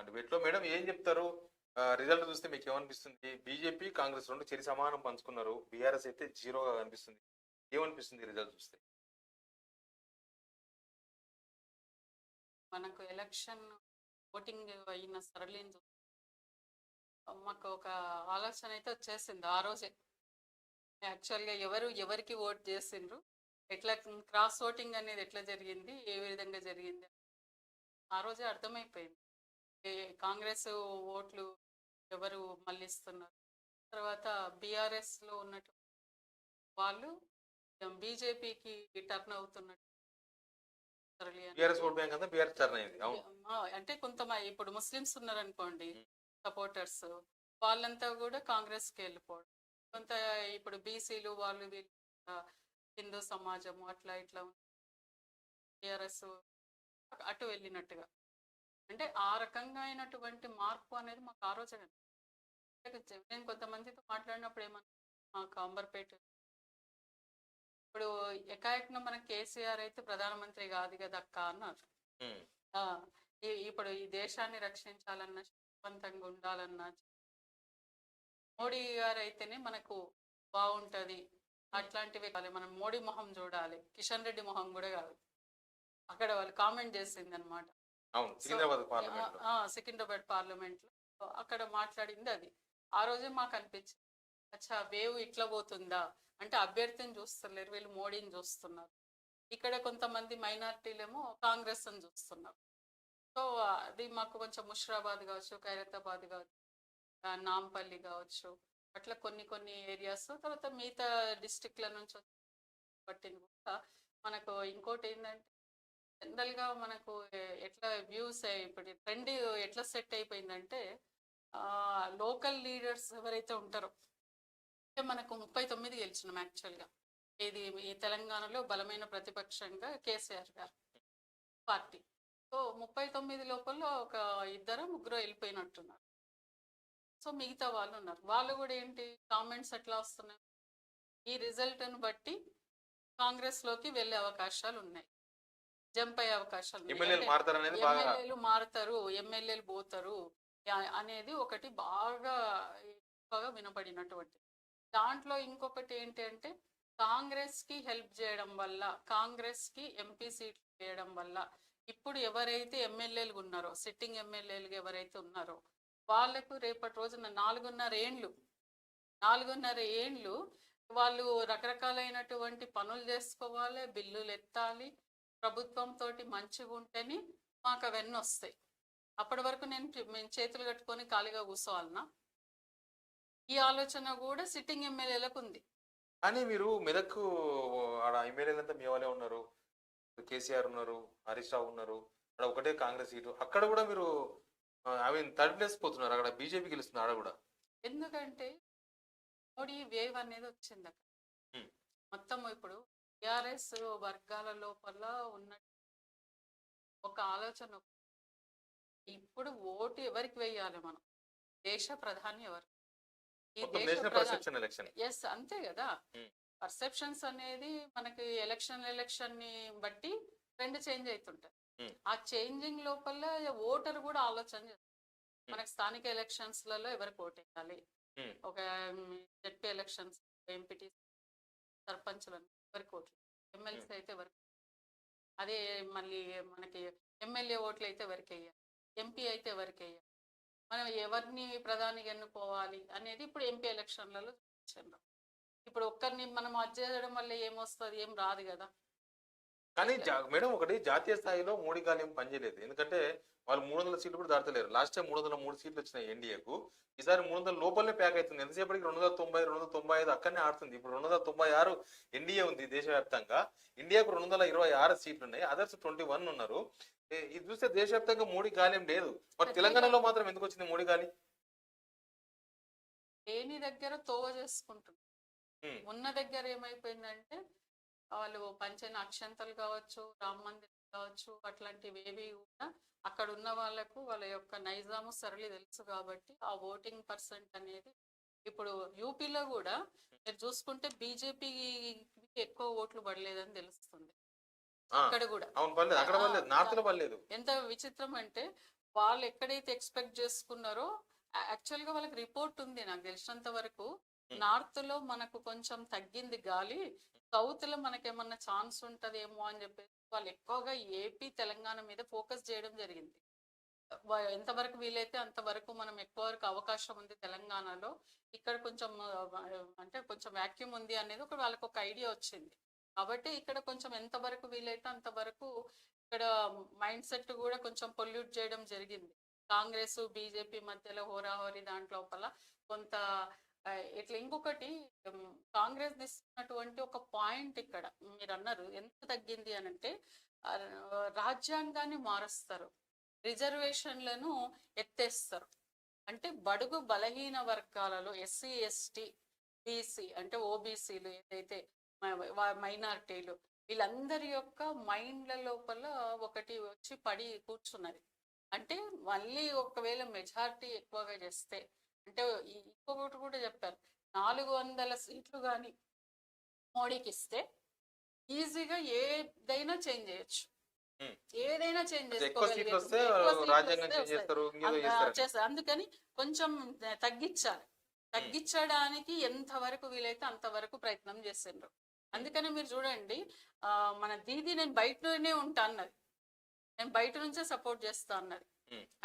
Debate లో madam ఏం చెప్తారు? రిజల్ట్ చూస్తే మీకు ఏమనిపిస్తుంది? బీజేపీ కాంగ్రెస్ రెండు చెరి సమానం పంచుకున్నారు, బీఆర్ఎస్ అయితే జీరోగా కనిపిస్తుంది. ఏమనిపిస్తుంది రిజల్ట్ చూస్తే? మనకు ఎలక్షన్ ఓటింగ్ అయిన సరళిని మాకు ఒక ఆలోచన అయితే వచ్చేసింది ఆ రోజే. యాక్చువల్గా ఎవరికి ఓట్ చేసిండ్రు, ఎట్లా క్రాస్ ఓటింగ్ అనేది ఎట్లా జరిగింది, ఏ విధంగా జరిగింది ఆ రోజే అర్థమైపోయింది. కాంగ్రెస్ ఓట్లు ఎవరు మళ్ళిస్తున్నారు, తర్వాత బీఆర్ఎస్లో ఉన్నట్టు వాళ్ళు బీజేపీకి టర్న్ అవుతున్నట్టు అంటే ఇప్పుడు ముస్లిమ్స్ ఉన్నారనుకోండి సపోర్టర్స్, వాళ్ళంతా కూడా కాంగ్రెస్కి వెళ్ళిపోవడం. కొంత ఇప్పుడు బీసీలు వాళ్ళు వీళ్ళు హిందూ సమాజము అట్లా ఇట్లా టీఆర్ఎస్ అటు వెళ్ళినట్టుగా, అంటే ఆ రకంగా అయినటువంటి మార్పు అనేది మాకు ఆ రోజే. నేను కొంతమందితో మాట్లాడినప్పుడు ఏమన్నా మాకు అంబర్పేట ఇప్పుడు ఎకాయక్న మన కేసీఆర్ అయితే ప్రధానమంత్రి కాదు కదా అక్క అన్నారు. ఇప్పుడు ఈ దేశాన్ని రక్షించాలన్నా శక్తివంతంగా ఉండాలన్నా మోడీ గారు అయితేనే మనకు బాగుంటది. అట్లాంటివి కాదు, మనం మోడీ మొహం చూడాలి, కిషన్ రెడ్డి మొహం కూడా కాదు. అక్కడ వాళ్ళు కామెంట్ చేసింది అనమాట. సికింద్రాబాద్ పార్లమెంట్ లో అక్కడ మాట్లాడింది అది. ఆ రోజే మాకు అనిపించింది, అచ్చా వేవ్ ఇట్లా పోతుందా అంటే అభ్యర్థిని చూస్తలేరు, వీళ్ళు మోడీని చూస్తున్నారు. ఇక్కడ కొంతమంది మైనార్టీలేమో కాంగ్రెస్ అని చూస్తున్నారు. సో అది మాకు కొంచెం ముషిరాబాద్ కావచ్చు, ఖైరతాబాద్ కావచ్చు, నాంపల్లి కావచ్చు, అట్లా కొన్ని ఏరియాస్, తర్వాత మిగతా డిస్టిక్ల నుంచి పట్టింది కూడా మనకు. ఇంకోటి ఏంటంటే జనరల్గా మనకు ఎట్లా వ్యూస్ ఇప్పుడు ట్రెండ్ ఎట్లా సెట్ అయిపోయిందంటే లోకల్ లీడర్స్ ఎవరైతే ఉంటారో, అంటే మనకు 39 గెలిచినాం యాక్చువల్గా. ఇది ఈ తెలంగాణలో బలమైన ప్రతిపక్షంగా కేసీఆర్ గారు పార్టీ. సో 39 లోపల ఒక 2-3 వెళ్ళిపోయినట్టున్నారు. సో మిగతా వాళ్ళు ఉన్నారు. వాళ్ళు కూడా ఏంటి కామెంట్స్ ఎట్లా వస్తున్నాయి, ఈ రిజల్ట్ను బట్టి కాంగ్రెస్లోకి వెళ్ళే అవకాశాలు ఉన్నాయి, జంప్ అయ్యే అవకాశాలు ఉన్నాయి, ఎమ్మెల్యేలు మారుతారు, ఎమ్మెల్యేలు పోతారు అనేది ఒకటి బాగా ఎక్కువగా వినపడినటువంటి. దాంట్లో ఇంకొకటి ఏంటి అంటే కాంగ్రెస్కి హెల్ప్ చేయడం వల్ల, కాంగ్రెస్కి ఎంపీ సీట్లు వేయడం వల్ల ఇప్పుడు ఎవరైతే ఎమ్మెల్యేలు ఉన్నారో, సిట్టింగ్ ఎమ్మెల్యేలు ఎవరైతే ఉన్నారో వాళ్లకు రేపటి రోజున 4.5 ఏండ్లు వాళ్ళు రకరకాలైనటువంటి పనులు చేసుకోవాలి, బిల్లులు ఎత్తాలి, ప్రభుత్వంతో మంచిగా ఉంటేనే మాకు అవన్నీ వస్తాయి. అప్పటి వరకు మేము చేతులు కట్టుకొని ఖాళీగా కూర్చోవాలన్నా? ఈ ఆలోచన కూడా సిట్టింగ్ ఎమ్మెల్యేలకు ఉంది. కానీ మీరు మెదక్ ఆడ ఎమ్మెల్యేలంతా మీ వాళ్ళే ఉన్నారు, కేసీఆర్ ఉన్నారు, హరీష్ రావు ఉన్నారు, అక్కడ ఒకటే కాంగ్రెస్ సీటు, అక్కడ కూడా మీరు థర్డ్ ప్లేస్ పోతున్నారు, అక్కడ బీజేపీ గెలుస్తుంది ఆడ కూడా. ఎందుకంటే మోడీ వేవ్ అనేది వచ్చింది అక్కడ మొత్తం. ఇప్పుడు టిఆర్ఎస్ వర్గాల లోపల ఉన్న ఒక ఆలోచన, ఇప్పుడు ఓటు ఎవరికి వేయాలి, మనం దేశ ప్రధాని ఎవరు, ఈ ఎస్ అంతే కదా. పర్సెప్షన్స్ అనేది మనకి ఎలక్షన్ ని బట్టి ట్రెండ్ చేంజ్ అవుతుంటాయి. ఆ చేంజింగ్ లోపల ఓటర్ కూడా ఆలోచన చేస్తారు. మనకి స్థానిక ఎలక్షన్స్లలో ఎవరికి ఓటు వేయాలి, ఒక జెడ్పీ ఎలక్షన్స్, ఎంపీటీ, సర్పంచ్లను ఎవరికి ఓట్లు, ఎమ్మెల్సీ అయితే ఎవరికి, అదే మళ్ళీ మనకి ఎమ్మెల్యే ఓట్లు అయితే ఎవరికి వేయాలి, ఎంపీ అయితే ఎవరికి వేయాలి, మనం ఎవరిని ప్రధానిగా ఎన్నుకోవాలి అనేది ఇప్పుడు ఎంపీ ఎలక్షన్లలో చూపించారు. ఇప్పుడు ఒక్కరిని మనం చేయడం వల్ల ఏమొస్తుంది, ఏం రాదు కదా. కానీ మేడం ఒకటి, జాతీయ స్థాయిలో మోడీ గాలి ఏం పనిచేయలేదు, ఎందుకంటే వాళ్ళు 300 సీట్లు కూడా దాటలేరు. లాస్ట్ టైం 303 సీట్లు వచ్చినాయి ఎన్డీఏకు, ఈసారి 300 లోపలనే ప్యాక్ అవుతుంది. ఎంతసేపటికి 290, 295 అక్కడనే ఆడుతుంది. ఇప్పుడు 296 ఎన్డీఏ ఉంది దేశవ్యాప్తంగా, ఇండియాకు 226 సీట్లు ఉన్నాయి, అదర్స్ 21 ఉన్నారు. ఇది చూస్తే దేశవ్యాప్తంగా మోడీ గాలి ఏం లేదు, మరి తెలంగాణలో మాత్రం ఎందుకు వచ్చింది మోడీ గాలి? దేని దగ్గర తోవ చేసుకుంటుంది, ఉన్న దగ్గర ఏమైపోయిందంటే వాళ్ళు పంచిన అక్షంతలు కావచ్చు, రామ మందిరం కావచ్చు, అట్లాంటివి ఏవి కూడా అక్కడ ఉన్న వాళ్ళకు వాళ్ళ యొక్క నైజాము సరళి తెలుసు కాబట్టి ఆ ఓటింగ్ పర్సెంట్ అనేది ఇప్పుడు యూపీలో కూడా మీరు చూసుకుంటే బీజేపీకి ఎక్కువ ఓట్లు పడలేదని తెలుస్తుంది. అక్కడ కూడా ఎంత విచిత్రం అంటే వాళ్ళు ఎక్కడైతే ఎక్స్పెక్ట్ చేసుకున్నారో యాక్చువల్ గా వాళ్ళకి రిపోర్ట్ ఉంది నాకు తెలిసినంత వరకు. నార్త్ లో మనకు కొంచెం తగ్గింది గాలి, సౌత్ లో మనకేమన్నా ఛాన్స్ ఉంటదేమో అని చెప్పేసి వాళ్ళు ఎక్కువగా ఏపీ తెలంగాణ మీద ఫోకస్ చేయడం జరిగింది. ఎంతవరకు వీలైతే అంతవరకు మనం ఎక్కువ వరకు అవకాశం ఉంది తెలంగాణలో, ఇక్కడ కొంచెం అంటే కొంచెం వ్యాక్యూమ్ ఉంది అనేది ఒక వాళ్ళకి ఒక ఐడియా వచ్చింది. కాబట్టి ఇక్కడ కొంచెం ఎంతవరకు వీలైతే అంతవరకు ఇక్కడ మైండ్ సెట్ కూడా కొంచెం పొల్యూట్ చేయడం జరిగింది. కాంగ్రెస్ బీజేపీ మధ్యలో హోరాహోరీ దాంట్లోపల కొంత ఇట్లా. ఇంకొకటి కాంగ్రెస్ తీసుకున్నటువంటి ఒక పాయింట్ ఇక్కడ మీరు అన్నారు ఎంత తగ్గింది అని అంటే, రాజ్యాంగాన్ని మారుస్తారు, రిజర్వేషన్లను ఎత్తేస్తారు. అంటే బడుగు బలహీన వర్గాలలో ఎస్సీ ఎస్టీ బీసీ అంటే ఓబీసీలు ఏదైతే మైనారిటీలు వీళ్ళందరి యొక్క మైండ్ల లోపల ఒకటి వచ్చి పడి కూర్చున్నది. అంటే మళ్ళీ ఒకవేళ మెజారిటీ ఎక్కువగా చేస్తే అంటే ఇంకొకటి కూడా చెప్పారు, 400 సీట్లు కానీ మోడీకి ఇస్తే ఈజీగా ఏదైనా చేంజ్ చేయొచ్చు, ఏదైనా చేంజ్ చేసుకోగలిగారు. అందుకని కొంచెం తగ్గించడానికి ఎంతవరకు వీలైతే అంతవరకు ప్రయత్నం చేసిండ్రు. అందుకని మీరు చూడండి, మన దీది నేను బయటనే ఉంటా అన్నది, నేను బయట నుంచే సపోర్ట్ చేస్తా అన్నది.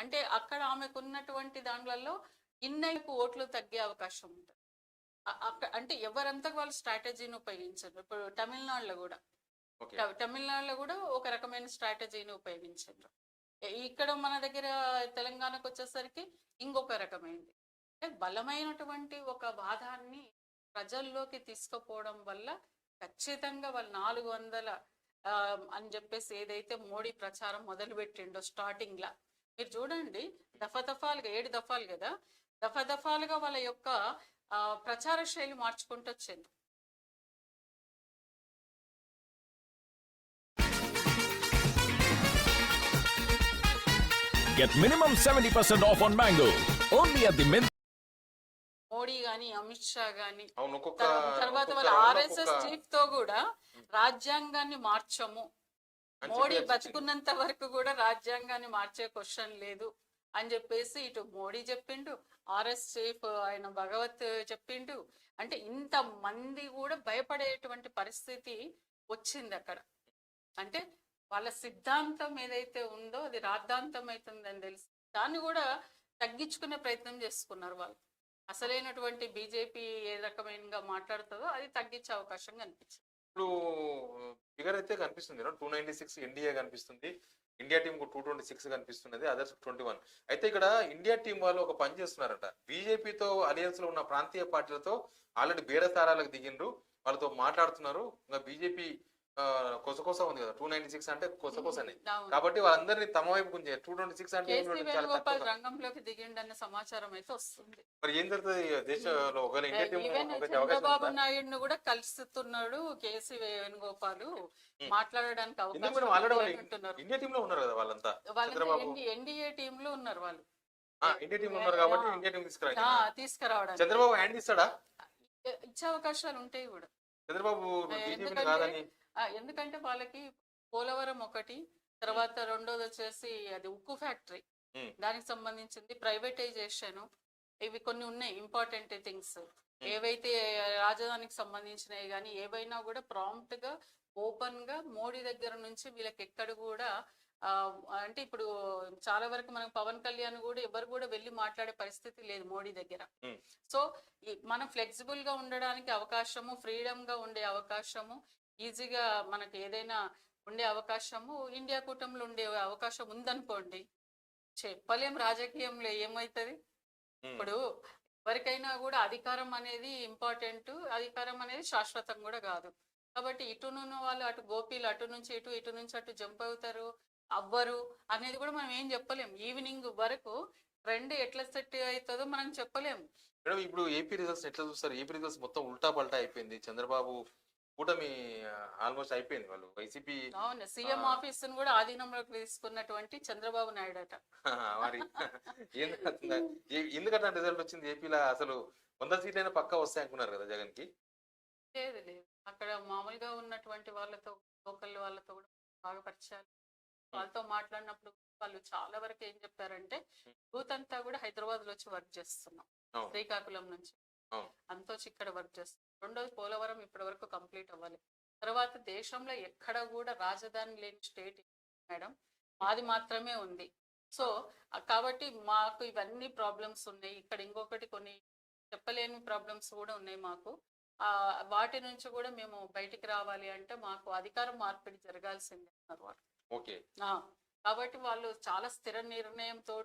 అంటే అక్కడ ఆమెకు ఉన్నటువంటి దాంట్లో ఇన్నైపు ఓట్లు తగ్గే అవకాశం ఉంటుంది. అంటే ఎవరంతా వాళ్ళు స్ట్రాటజీని ఉపయోగించారు. ఇప్పుడు తమిళనాడులో కూడా ఒక రకమైన స్ట్రాటజీని ఉపయోగించారు. ఇక్కడ మన దగ్గర తెలంగాణకు వచ్చేసరికి ఇంకొక రకమైనది. అంటే బలమైనటువంటి ఒక వాదాన్ని ప్రజల్లోకి తీసుకుపోవడం వల్ల ఖచ్చితంగా వాళ్ళు 400 అని చెప్పేసి ఏదైతే మోడీ ప్రచారం మొదలు పెట్టిండో స్టార్టింగ్ లా మీరు చూడండి, దఫాలుగా 7 దఫాలు కదా, దఫాలుగా వాళ్ళ యొక్క ప్రచార శైలి మార్చుకుంటూ వచ్చింది. Get minimum 70% off on mango. Only at the Modi గాని అమిత్ షా గాని తర్వాత వాళ్ళ ఆర్ఎస్ఎస్ చీఫ్ తో కూడా రాజ్యాంగాన్ని మార్చము, మోడీ బతుకున్నంత వరకు కూడా రాజ్యాంగాన్ని మార్చే క్వశ్చన్ లేదు అని చెప్పేసి ఇటు మోడీ చెప్పిండు, ఆర్ఎస్ చీఫ్ ఆయన భగవత్ చెప్పిండు. అంటే ఇంత మంది కూడా భయపడేటువంటి పరిస్థితి వచ్చింది అక్కడ. అంటే వాళ్ళ సిద్ధాంతం ఏదైతే ఉందో అది రాద్ధాంతం అవుతుందని తెలిసి దాన్ని కూడా తగ్గించుకునే ప్రయత్నం చేసుకున్నారు వాళ్ళు. అసలైనటువంటి బీజేపీ ఏ రకమైనగా మాట్లాడుతుందో అది తగ్గించే అవకాశం కనిపించింది. ఇప్పుడు ఫిగర్ అయితే కనిపిస్తుంది 296 ఎన్డీఏ కనిపిస్తుంది, ఇండియా టీం 226 కనిపిస్తున్నది, అదర్స్ 21. అయితే ఇక్కడ ఇండియా టీం వాళ్ళు ఒక పని చేస్తున్నారట, బీజేపీతో అలయన్స్ లో ఉన్న ప్రాంతీయ పార్టీలతో ఆల్రెడీ బేరసారాలకు దిగిండ్రు, వాళ్ళతో మాట్లాడుతున్నారు. ఇంకా బీజేపీ కొసకోస ఉంది కదా 296 అంటే కొసకోసనే, కాబట్టి వాళ్ళందరినీ తమ వైపు గుంజే 226 అంటే రంగంలోకి దిగిండన్న సమాచారం అయితే వస్తుంది. మరి ఏం జరుగుతుంది దేశంలో? చంద్రబాబు నాయుడు కూడా కలుస్తున్నాడు కేసీ వేణుగోపాల్, మాట్లాడడానికి అవకాశం. ఇండియా టీమ్ లో ఉన్నారు కదా వాళ్ళంతా, ఎన్డీఏ టీమ్ లో ఉన్నారు వాళ్ళు, ఇండియా టీమ్ ఉన్నారు కాబట్టి ఇండియా టీం తీసుకురావడానికి చంద్రబాబు హ్యాండ్ ఇస్తాడా? ఇచ్చే అవకాశాలు ఉంటాయి కూడా చంద్రబాబు. ఎందుకంటే వాళ్ళకి పోలవరం ఒకటి, తర్వాత రెండోది వచ్చేసి అది ఉక్కు ఫ్యాక్టరీ, దానికి సంబంధించింది ప్రైవేటైజేషన్, ఇవి కొన్ని ఉన్నాయి ఇంపార్టెంట్ థింగ్స్. ఏవైతే రాజధానికి సంబంధించినవి కానీ ఏవైనా కూడా ప్రాంప్ట్ గా ఓపెన్ గా మోడీ దగ్గర నుంచి వీళ్ళకి ఎక్కడ కూడా అంటే ఇప్పుడు చాలా వరకు మనకు పవన్ కళ్యాణ్ కూడా ఎవరు కూడా వెళ్ళి మాట్లాడే పరిస్థితి లేదు మోడీ దగ్గర. సో మనం ఫ్లెక్సిబుల్ గా ఉండడానికి అవకాశము, ఫ్రీడమ్ గా ఉండే అవకాశము, ఈజీగా మనకి ఏదైనా ఉండే అవకాశము ఇండియా కూటమిలో ఉండే అవకాశం ఉందనుకోండి. చెప్పలేం రాజకీయంలో ఏమవుతుంది. ఇప్పుడు ఎవరికైనా కూడా అధికారం అనేది ఇంపార్టెంట్, అధికారం అనేది శాశ్వతం కూడా కాదు. కాబట్టి ఇటునున్న వాళ్ళు అటు గోపీలు అటు నుంచి ఇటు నుంచి అటు జంప్ అవుతారు అవ్వరు అనేది కూడా మనం ఏం చెప్పలేం. ఈవినింగ్ వరకు ట్రెండ్ ఎట్లా సెట్ అవుతుందో మనం చెప్పలేము. మేడం ఇప్పుడు ఏపీ రిజల్ట్స్ ఎట్లా చూస్తారు? ఏపీ రిజల్ట్స్ మొత్తం ఉల్టా పల్టా అయిపోయింది. చంద్రబాబు కూటమి ఆల్మోస్ట్ అయిపోయింది. వాళ్ళు వైసీపీ సీఎం ఆఫీస్ కూడా ఆధీనంలోకి తీసుకున్నటువంటి చంద్రబాబు నాయుడు అట. మరి ఎందుకంటే రిజల్ట్ వచ్చింది ఏపీలో? అసలు 100 సీట్లైనా పక్కా వస్తాయి అనుకున్నారు కదా జగన్ కి. లేదు అక్కడ మామూలుగా ఉన్నటువంటి వాళ్ళతో లోకల్ వాళ్ళతో కూడా బాగా పరిచయాలు, వాళ్ళతో మాట్లాడినప్పుడు వాళ్ళు చాలా వరకు ఏం చెప్పారంటే యూత్ అంతా కూడా హైదరాబాద్ లో వచ్చి వర్క్ చేస్తున్నాం, అవును. శ్రీకాకుళం నుంచి అవును. అంతా వచ్చి ఇక్కడ వర్క్ చేస్తున్నాం. రెండోది పోలవరం ఇప్పటి వరకు కంప్లీట్ అవ్వాలి. తర్వాత దేశంలో ఎక్కడ కూడా రాజధాని లేని స్టేట్ మేడం, మాది మాత్రమే ఉంది. సో కాబట్టి మాకు ఇవన్నీ ప్రాబ్లమ్స్ ఉన్నాయి. ఇక్కడ ఇంకొకటి కొన్ని చెప్పలేని ప్రాబ్లమ్స్ కూడా ఉన్నాయి మాకు. వాటి నుంచి కూడా మేము బయటికి రావాలి అంటే మాకు అధికారం మార్పిడి జరగాల్సిందే అన్నారు వాళ్ళు. ఓకే. కాబట్టి వాళ్ళు చాలా స్థిర నిర్ణయంతో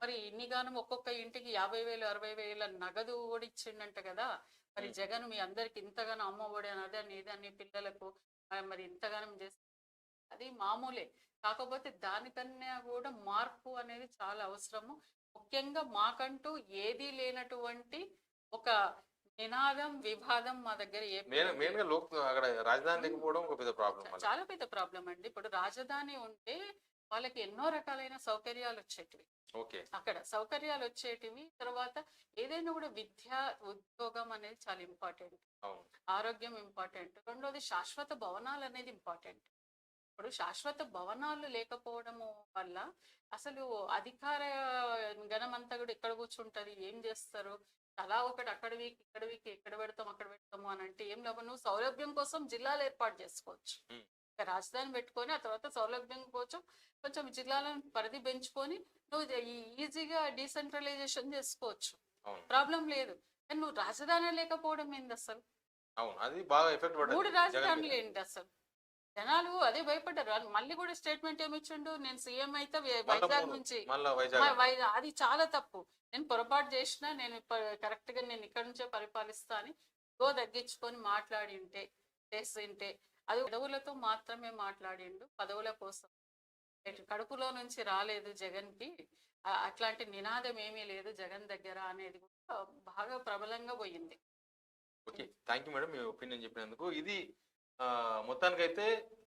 మరి ఇన్నిగానం ఒక్కొక్క ఇంటికి 50,000 60,000 నగదు కూడా ఇచ్చిండంట కదా. మరి జగన్ మీ అందరికి ఇంతగానో అమ్మ ఒడి అదని ఇదని పిల్లలకు మరి ఇంతగానం చేస్తే అది మామూలే. కాకపోతే దానికన్నా కూడా మార్పు అనేది చాలా అవసరము. ముఖ్యంగా మాకంటూ ఏదీ లేనటువంటి ఒక నినాదం వివాదం మా దగ్గర మెయిన్ గా అక్కడ రాజధాని లేకపోవడం ఒక పెద్ద ప్రాబ్లం, చాలా పెద్ద ప్రాబ్లం అండి. ఇప్పుడు రాజధాని ఉంటే వాళ్ళకి ఎన్నో రకాలైన సౌకర్యాలు వచ్చేటివి, ఓకే, అక్కడ సౌకర్యాలు వచ్చేటివి. తర్వాత ఏదైనా కూడా విద్య ఉద్యోగం అనేది చాలా ఇంపార్టెంట్, ఆరోగ్యం ఇంపార్టెంట్. రెండోది శాశ్వత భవనాలు అనేది ఇంపార్టెంట్. ఇప్పుడు శాశ్వత భవనాలు లేకపోవడము వల్ల అసలు అధికార గణమంతా కూడా ఎక్కడ కూర్చుంటది, ఏం చేస్తారు, అలా ఒకటి అక్కడ వీక్ ఇక్కడ వీక్ ఎక్కడ పెడతాం అక్కడ పెడతాము అని అంటే ఏం లాభం. నువ్వు సౌలభ్యం కోసం జిల్లాలు ఏర్పాటు చేసుకోవచ్చు, రాజధాని పెట్టుకొని ఆ తర్వాత సౌలభ్యం కోసం కొంచెం జిల్లాలను పరిధి పెంచుకొని నువ్వు ఈజీగా డీసెంట్రలైజేషన్ చేసుకోవచ్చు, ప్రాబ్లం లేదు. కానీ నువ్వు రాజధాని లేకపోవడం ఏంది అసలు? అది బాగా ఎఫెక్ట్ పడ్డది. 3 రాజధానులు ఏంటి అసలు? జనాలు అదే భయపడ్డారు. మళ్ళీ కూడా స్టేట్మెంట్ ఏమిచ్చిండు, నేను సీఎం అయితే వైజాగ్ నుంచి, అది చాలా తప్పు. నేను పొరపాటు చేసినా నేను కరెక్ట్ గా నేను ఇక్కడ నుంచే పరిపాలిస్తా అని తగ్గించుకొని మాట్లాడి ఉంటే చేస్తుంటే అది పదవులతో మాత్రమే మాట్లాడిండు, పదవుల కోసం. కడుపులో నుంచి రాలేదు జగన్ కి, అట్లాంటి నినాదం ఏమీ లేదు జగన్ దగ్గర అనేది కూడా బాగా ప్రబలంగా పోయింది. Okay, thank you madam me opinion చెప్పినందుకు. ఇది మొత్తానికైతే